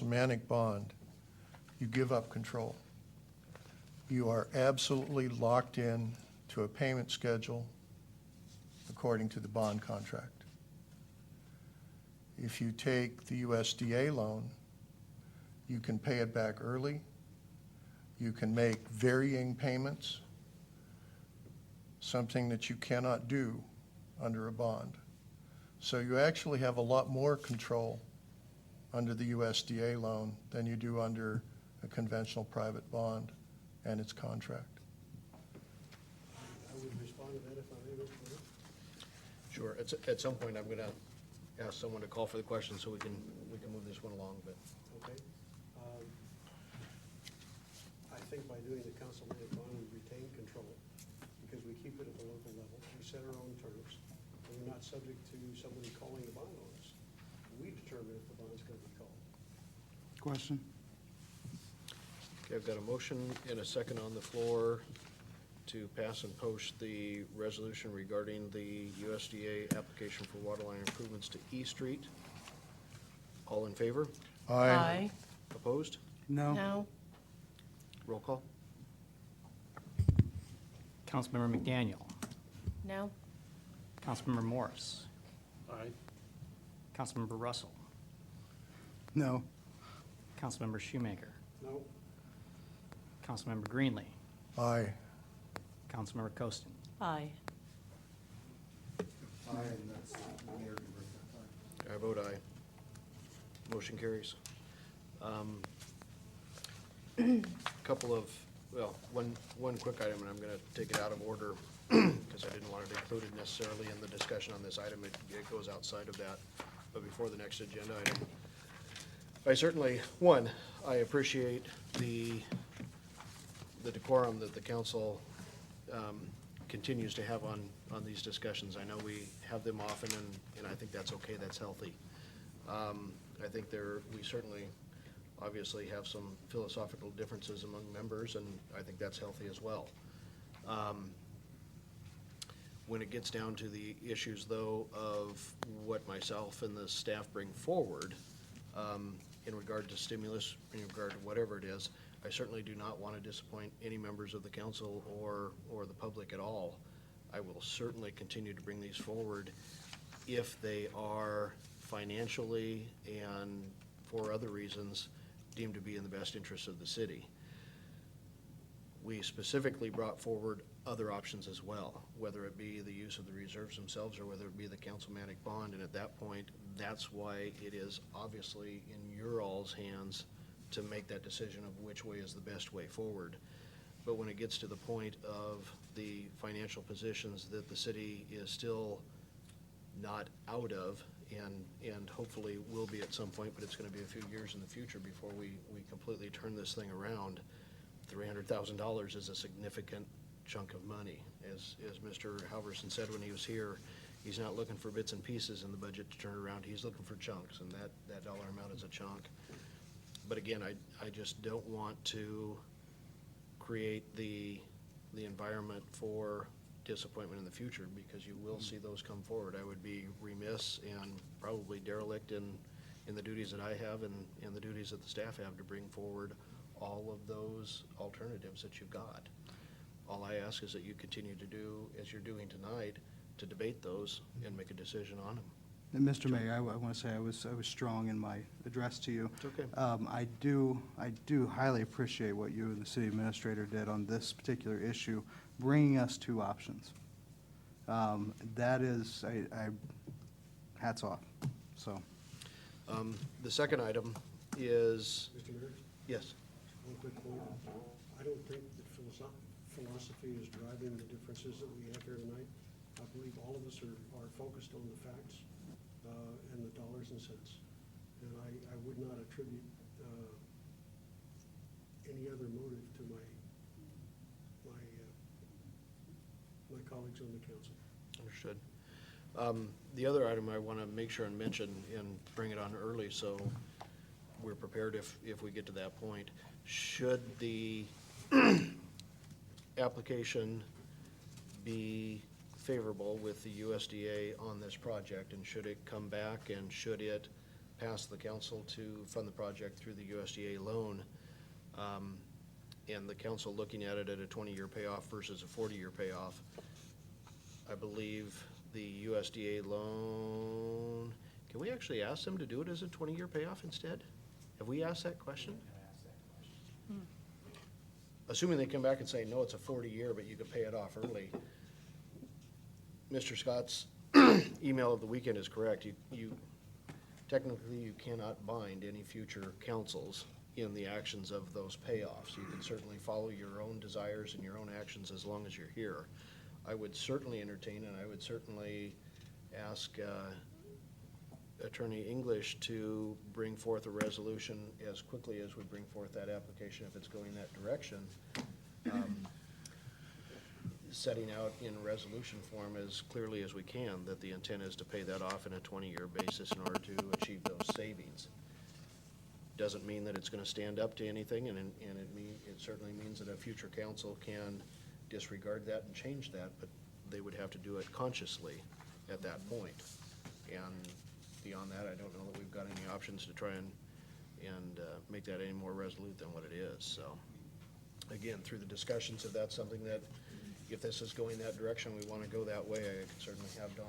Manic bond, you give up control. You are absolutely locked in to a payment schedule according to the bond contract. If you take the USDA loan, you can pay it back early. You can make varying payments, something that you cannot do under a bond. So you actually have a lot more control under the USDA loan than you do under a conventional private bond and its contract. I would respond to that if I may, Mr. Mayor. Sure. At some point, I'm going to ask someone to call for the question so we can move this one along, but. Okay. I think by doing the council mandate bond, we retain control because we keep it at the local level. We set our own terms. And we're not subject to somebody calling the bond on us. We determine if the bond's going to be called. Question? Okay, I've got a motion and a second on the floor to pass and post the resolution regarding the USDA application for waterline improvements to E Street. All in favor? Aye. Opposed? No. No. Roll call? Councilmember McDaniel. No. Councilmember Morris. Aye. Councilmember Russell. No. Councilmember Shoemaker. No. Councilmember Greenlee. Aye. Councilmember Coaston. Aye. I vote aye. Motion carries. Couple of, well, one quick item, and I'm going to take it out of order because I didn't want it included necessarily in the discussion on this item. It goes outside of that. But before the next agenda item, I certainly, I appreciate the decorum that the council continues to have on these discussions. I know we have them often, and I think that's okay, that's healthy. I think we certainly, obviously, have some philosophical differences among members, and I think that's healthy as well. When it gets down to the issues, though, of what myself and the staff bring forward in regard to stimulus, in regard to whatever it is, I certainly do not want to disappoint any members of the council or the public at all. I will certainly continue to bring these forward if they are financially and for other reasons deemed to be in the best interest of the city. We specifically brought forward other options as well, whether it be the use of the reserves themselves or whether it be the councilmanic bond. And at that point, that's why it is obviously in your all's hands to make that decision of which way is the best way forward. But when it gets to the point of the financial positions that the city is still not out of, and hopefully will be at some point, but it's going to be a few years in the future before we completely turn this thing around, $300,000 is a significant chunk of money. As Mr. Halverson said when he was here, he's not looking for bits and pieces in the budget to turn around. He's looking for chunks, and that dollar amount is a chunk. But again, I just don't want to create the environment for disappointment in the future, because you will see those come forward. I would be remiss and probably derelict in the duties that I have and the duties that the staff have to bring forward all of those alternatives that you've got. All I ask is that you continue to do, as you're doing tonight, to debate those and make a decision on them. And Mr. Mayor, I want to say I was strong in my address to you. It's okay. I do highly appreciate what you and the city administrator did on this particular issue, bringing us two options. That is, I hats off, so. The second item is, Mr. Mayor, yes, one quick point. I don't think that philosophy is driving the differences that we have here tonight. I believe all of us are focused on the facts and the dollars and cents. And I would not attribute any other motive to my colleagues on the council. understood. The other item I want to make sure and mention and bring it on early so we're prepared if we get to that point. Should the application be favorable with the USDA on this project, and should it come back and should it passed the council to fund the project through the USDA loan, and the council looking at it at a 20-year payoff versus a 40-year payoff, I believe the USDA loan, can we actually ask them to do it as a 20-year payoff instead? Have we asked that question? Assuming they come back and say, no, it's a 40-year, but you could pay it off early. Mr. Scott's email of the weekend is correct. Technically, you cannot bind any future councils in the actions of those payoffs. You can certainly follow your own desires and your own actions as long as you're here. I would certainly entertain, and I would certainly ask Attorney English to bring forth a resolution as quickly as we bring forth that application, if it's going that direction. Setting out in resolution form as clearly as we can that the intent is to pay that off in a 20-year basis in order to achieve those savings. Doesn't mean that it's gonna stand up to anything, and it certainly means that a future council can disregard that and change that, but they would have to do it consciously at that point. And beyond that, I don't know that we've got any options to try and make that any more resolute than what it is. So, again, through the discussions, if that's something that, if this is going that direction, we want to go that way, I could certainly have Don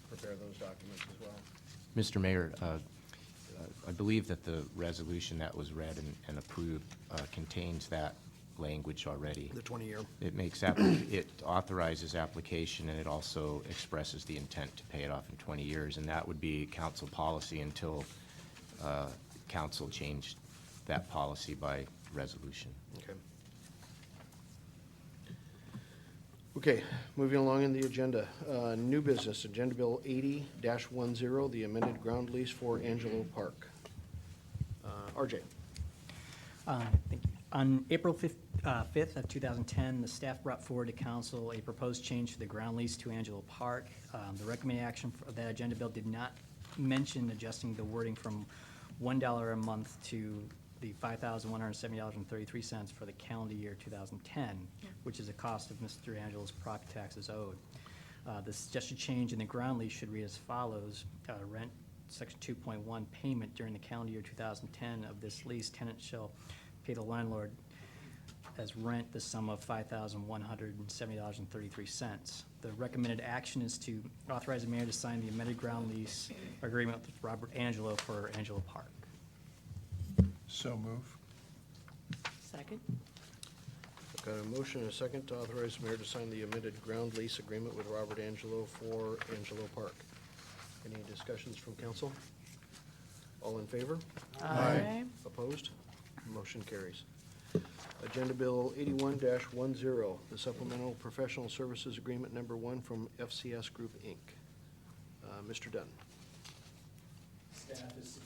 prepare those documents as well. Mr. Mayor, I believe that the resolution that was read and approved contains that language already. The 20-year. It makes, it authorizes application, and it also expresses the intent to pay it off in 20 years, and that would be council policy until council changed that policy by resolution. Okay. Okay, moving along in the agenda. New business, Agenda Bill 80-10, the amended ground lease for Angelo Park. RJ. Thank you. On April 5th of 2010, the staff brought forward to council a proposed change to the ground lease to Angelo Park. The recommended action for that agenda bill did not mention adjusting the wording from $1 a month to the $5,170.33 for the calendar year 2010, which is the cost of Mr. Angelo's property taxes owed. The suggested change in the ground lease should read as follows. Rent, section 2.1, payment during the calendar year 2010 of this lease, tenant shall pay the landlord as rent the sum of $5,170.33. The recommended action is to authorize the mayor to sign the amended ground lease agreement with Robert Angelo for Angelo Park. So move. Second? I've got a motion and a second to authorize the mayor to sign the amended ground lease agreement with Robert Angelo for Angelo Park. Any discussions from council? All in favor? Aye. Opposed? Motion carries. Agenda Bill 81-10, the Supplemental Professional Services Agreement Number 1 from FCS Group, Inc. Mr. Dunn. Staff is